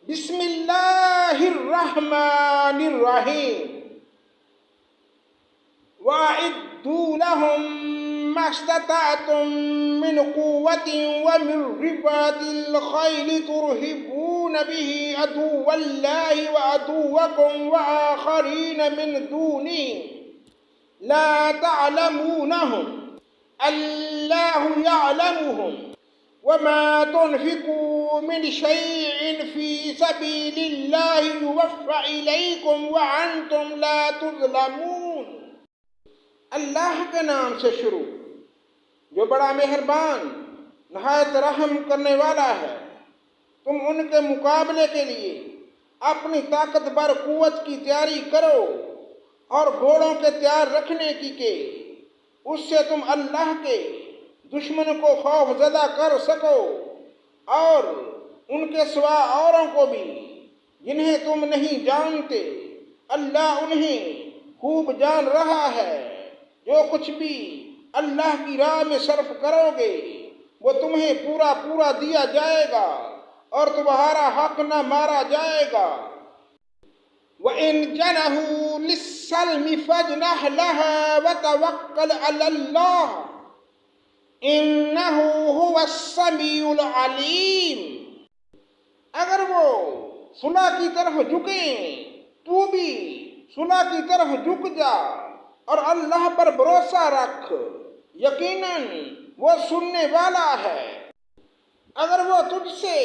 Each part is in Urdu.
بسم اللہ الرحمن الرحیم وَأَعِدُّوا لَهُم مَّا اسْتَطَعْتُم مِّنْ قُوَّةٍ وَمِن رِّبَاطِ الْخَيْلِ تُرْهِبُونَ بِهِ عَدُوَّ اللَّهِ وَعَدُوَّكُمْ وَآخَرِينَ مِن دُونِهِمْ لَا تَعْلَمُونَهُمْ اللَّهُ يَعْلَمُهُمْ وَمَا تُنْفِقُوا مِنْ شَيْءٍ فِي سَبِيلِ اللَّهِ يُوَفَّ إِلَيْكُمْ وَأَنْتُمْ لَا تُظْلَمُونَ۔ اللہ کے نام سے شروع جو بڑا مہربان نہایت رحم کرنے والا ہے۔ تم ان کے مقابلے کے لیے اپنی طاقت بر قوت کی تیاری کرو اور گھوڑوں کے تیار رکھنے کی کہ اس سے تم اللہ کے دشمن کو خوف زدہ کر سکو اور ان کے سوا اوروں کو بھی جنہیں تم نہیں جانتے۔ اللہ انہیں خوب جان رہا ہے۔ جو کچھ بھی اللہ کی راہ میں صرف کرو گے وہ تمہیں پورا پورا دیا جائے گا اور تمہارا حق نہ مارا جائے گا۔ وَإِن جَنَحُوا لِلسَّلْمِ فَاجْنَحْ لَهَا وَتَوَكَّلْ عَلَى اللَّهِ إِنَّهُ هُوَ السَّمِيعُ الْعَلِيمُ۔ اگر وہ صلح کی طرف جھکیں تو بھی صلح کی طرف جھک جا اور اللہ پر بھروسہ رکھ، یقیناً وہ سننے والا ہے۔ اگر وہ تجھ سے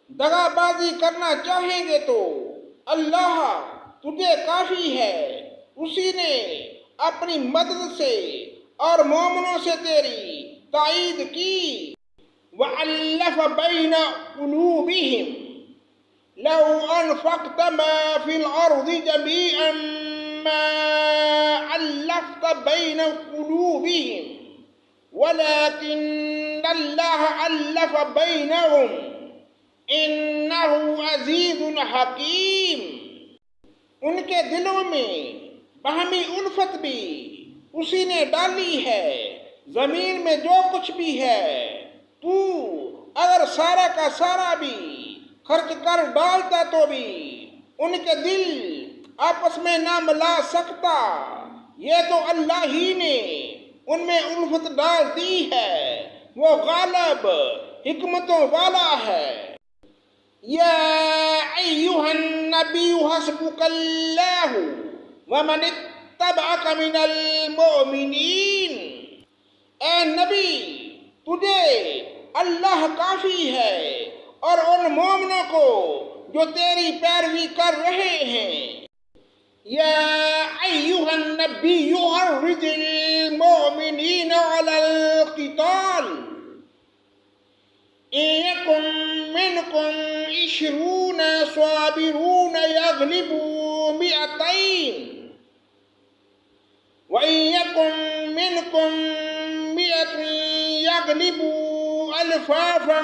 دغا بازی کرنا چاہیں گے تو اللہ تجھے کافی ہے۔ اسی نے اپنی مدد سے اور مومنوں سے تیری تائید کی۔ وَأَلَّفَ بَيْنَ قُلُوبِهِمْ لَوْ أَنفَقْتَ مَا فِي الْأَرْضِ جَمِيعًا مَّا أَلَّفْتَ بَيْنَ قُلُوبِهِمْ وَلَكِنَّ اللَّهَ أَلَّفَ بَيْنَهُمْ إِنَّهُ عَزِيزٌ حَكِيمٌ۔ ان کے دلوں میں باہمی الفت بھی اسی نے ڈالی ہے۔ زمین میں جو کچھ بھی ہے تو اگر سارا کا سارا بھی خرچ کر ڈالتا تو بھی ان کے دل آپس میں نہ ملا سکتا۔ یہ تو اللہ ہی نے ان میں الفت ڈال دی ہے۔ وہ غالب حکمتوں والا ہے۔ یا ایھا النبی حسبک اللہ ومن اتبعک من المؤمنین۔ اے نبی تجھے اللہ کافی ہے اور ان مومنوں کو جو تیری پیروی کر رہے ہیں۔ یا ایھا النبی حرض المؤمنین علی القتال ان یکن منکم 20 صابرون یغلبوا 200 وَإِن يَكُن مِّنكُم 100 يَغْلِبُوا أَلْفًا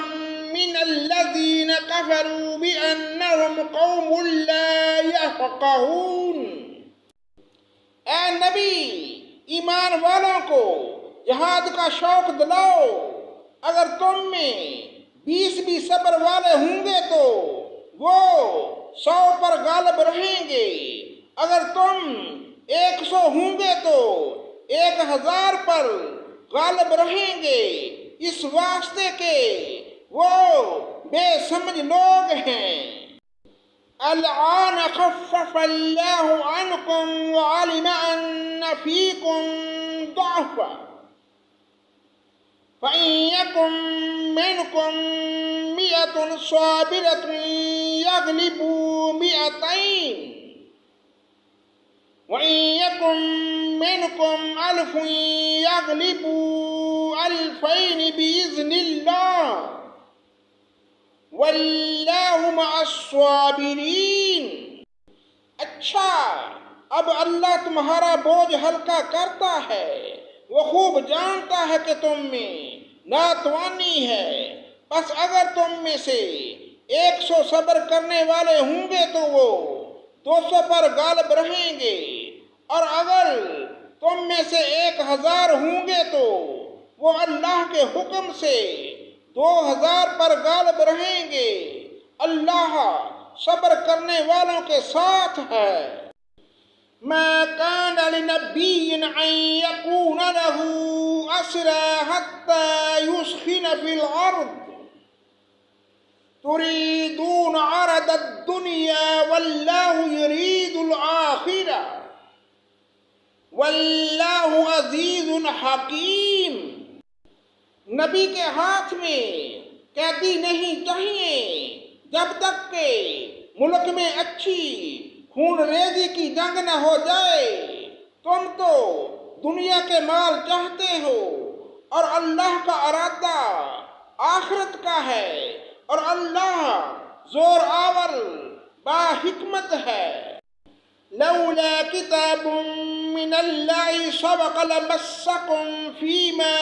مِّنَ الَّذِينَ كَفَرُوا بِأَنَّهُمْ قَوْمٌ لَّا يَفْقَهُونَ۔ اے نبی ایمان والوں کو جہاد کا شوق دلاؤ۔ اگر تم میں 20 بھی صبر والے ہوں گے تو وہ 100 پر غالب رہیں گے۔ اگر تم 100 ہوں گے تو 1000 پر غالب رہیں گے، اس واسطے کہ وہ بے سمجھ لوگ ہیں۔ الآن خفف اللہ عنکم وعلم ان فیکم ضعفا فإن يكن منكم 100 صابرة يغلبوا 200 وَإِن يَكُن مِّنكُمْ 1000 يَغْلِبُوا 2000 بِإِذْنِ اللَّهِ وَاللَّهُ مَعَ الصَّابِرِينَ۔ اچھا اب اللہ تمہارا بوجھ ہلکا کرتا ہے۔ وہ خوب جانتا ہے کہ تم میں ناتوانی ہے۔ بس اگر تم میں سے 100 صبر کرنے والے ہوں گے تو وہ 200 پر غالب رہیں گے، اور اگر تم میں سے 1000 ہوں گے تو وہ اللہ کے حکم سے 2000 پر غالب رہیں گے۔ اللہ صبر کرنے والوں کے ساتھ ہے۔ ما كان لنبي أن يكون له أسرى حتى يسخن في الأرض تريدون عرض الدنيا والله يريد الآخرة واللہ عزیز حکیم۔ نبی کے ہاتھ میں قیدی نہیں چاہیے جب تک کہ ملک میں اچھی خون ریزی کی جنگ نہ ہو جائے۔ تم تو دنیا کے مال چاہتے ہو اور اللہ کا ارادہ آخرت کا ہے، اور اللہ زور آور با حکمت ہے۔ لولا کتاب من اللہ سبق لمسکم فیما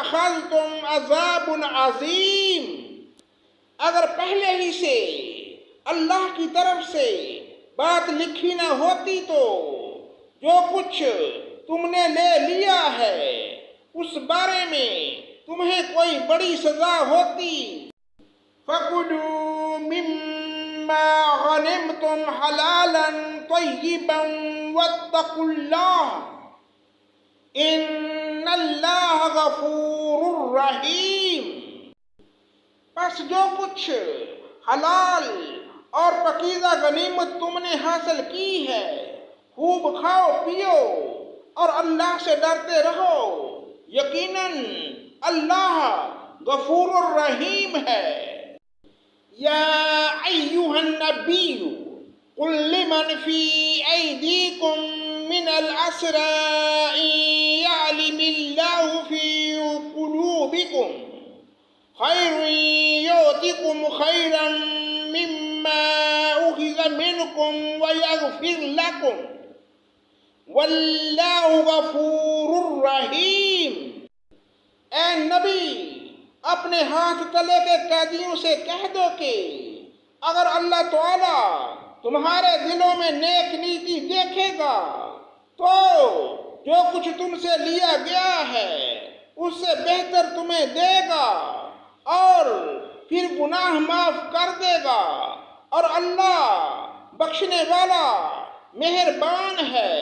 اخذتم عذاب عظیم۔ اگر پہلے ہی سے اللہ کی طرف سے بات لکھی نہ ہوتی تو جو کچھ تم نے لے لیا ہے اس بارے میں تمہیں کوئی بڑی سزا ہوتی۔ فَكُلُوا مِمَّا غَنِمْتُمْ حَلَالًا طَيِّبًا وَاتَّقُوا اللَّهَ إِنَّ اللَّهَ غَفُورٌ رَحِيمٌ۔ پس جو کچھ حلال اور پاکیزہ غنیمت تم نے حاصل کی ہے خوب کھاؤ پیو اور اللہ سے ڈرتے رہو، یقیناً اللہ غفور الرحیم ہے۔ یا ایہا النبی قل لمن فی ایدیکم من الاسرى ان یعلم اللہ فی قلوبکم خیر یؤتکم خیرا مما اخذ منکم ویغفر لکم واللہ غفور رحیم۔ اے نبی، اپنے ہاتھ تلے کے قیدیوں سے کہہ دو کہ اگر اللہ تعالیٰ تمہارے دلوں میں نیک نیتی دیکھے گا تو جو کچھ تم سے لیا گیا ہے اس سے بہتر تمہیں دے گا اور پھر گناہ معاف کر دے گا، اور اللہ بخشنے والا مہربان ہے۔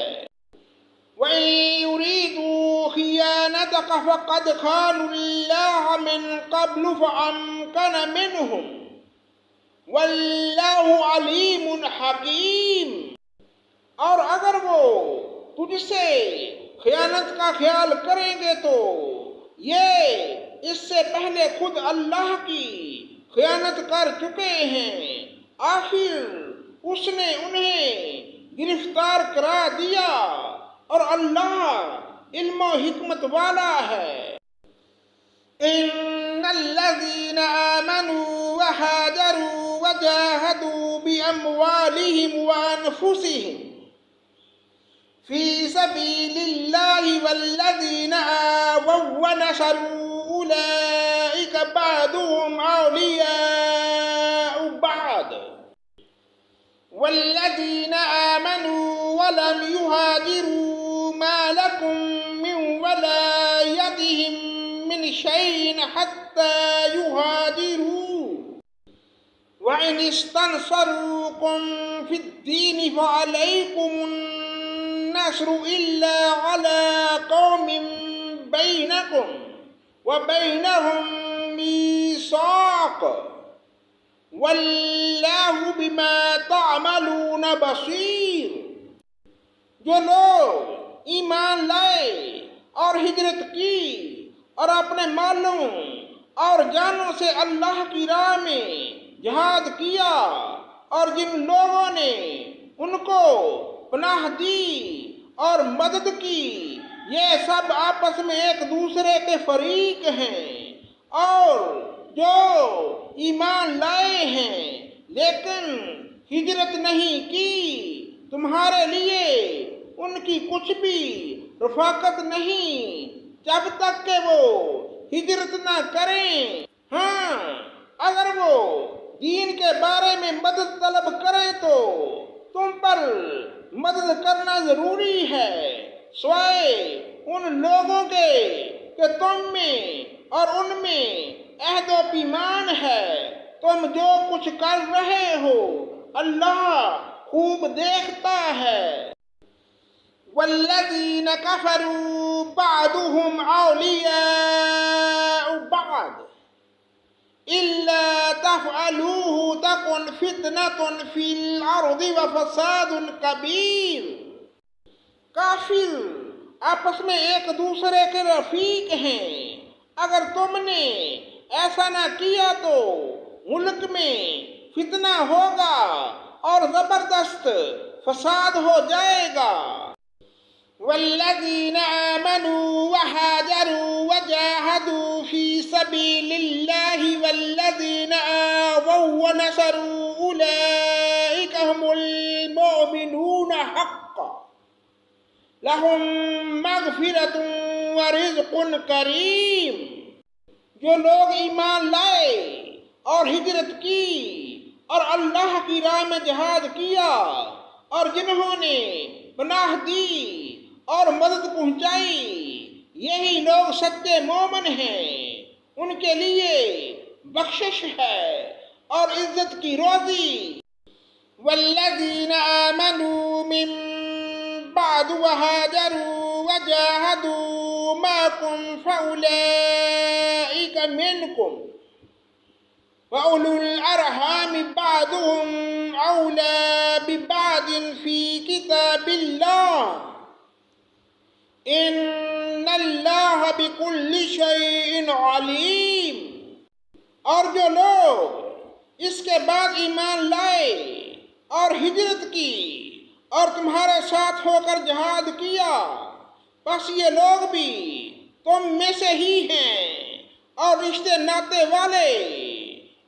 وَإِن يُرِيدُوا خِيَانَتَكَ فَقَدْ خَانُوا اللَّهَ مِن قَبْلُ فَأَمْكَنَ مِنْهُمْ وَاللَّهُ عَلِيمٌ حَكِيمٌ۔ اور اگر وہ تجھ سے خیانت کا خیال کریں گے تو یہ اس سے پہلے خود اللہ کی خیانت کر چکے ہیں، آخر اس نے انہیں گرفتار کرا دیا، اور اللہ علم و حکمت والا ہے۔ ان الذین آمنوا وہاجروا وجاہدوا باموالہم وانفسہم فی سبیل اللہ والذین آووا ونصروا اولئک بعضهم اولیاء بعض والذین آمنوا ولم يهاجروا ما لكم من ولایتهم من شيء حتى يهاجروا وإن استنصروكم في الدين فعليكم النصر إلا على قوم بينكم وبينهم ميثاق واللہ بما تعملون بصیر۔ جو لوگ ایمان لائے اور ہجرت کی اور اپنے مالوں اور جانوں سے اللہ کی راہ میں جہاد کیا، اور جن لوگوں نے ان کو پناہ دی اور مدد کی، یہ سب آپس میں ایک دوسرے کے فریق ہیں، اور جو ایمان لائے ہیں لیکن ہجرت نہیں کی، تمہارے لیے ان کی کچھ بھی رفاقت نہیں جب تک کہ وہ ہجرت نہ کریں۔ ہاں، اگر وہ دین کے بارے میں مدد طلب کریں تو تم پر مدد کرنا ضروری ہے، سوائے ان لوگوں کے کہ تم میں اور ان میں عہد و پیمان ہے، تم جو کچھ کر رہے ہو اللہ خوب دیکھتا ہے۔ والذین کفروا بعضهم اولیاء بعض الا تفعلوه تکن فتنة فی الارض وفساد کبیر۔ کافر آپس میں ایک دوسرے کے رفیق ہیں، اگر تم نے ایسا نہ کیا تو ملک میں فتنہ ہوگا اور زبردست فساد ہو جائے گا۔ والذین آمنوا وہاجروا وجاہدوا فی سبیل اللہ والذین آووا ونصروا اولئک هم المؤمنون حقا لہم مغفرۃ ورزق کریم۔ جو لوگ ایمان لائے اور ہجرت کی اور اللہ کی راہ میں جہاد کیا اور جنہوں نے پناہ دی اور مدد پہنچائی، یہی لوگ سچے مومن ہیں، ان کے لیے بخشش ہے اور عزت کی روزی۔ والذین آمنوا من بعد وهاجروا وجاهدوا معكم فأولئك منكم وأولو الأرحام بعضهم أولى ببعض في كتاب الله إن الله بكل شيء عليم۔ اور جو لوگ اس کے بعد ایمان لائے اور ہجرت کی اور تمہارے ساتھ ہو کر جہاد کیا، بس یہ لوگ بھی تم میں سے ہی ہیں اور رشتے ناتے والے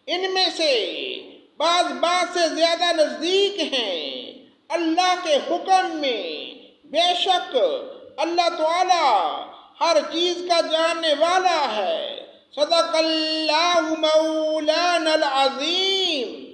ان میں سے بعض سے زیادہ نزدیک ہیں اللہ کے حکم میں۔ بے شک اللہ تعالی ہر چیز کا جاننے والا ہے۔ صدق اللہ مولانا العظیم۔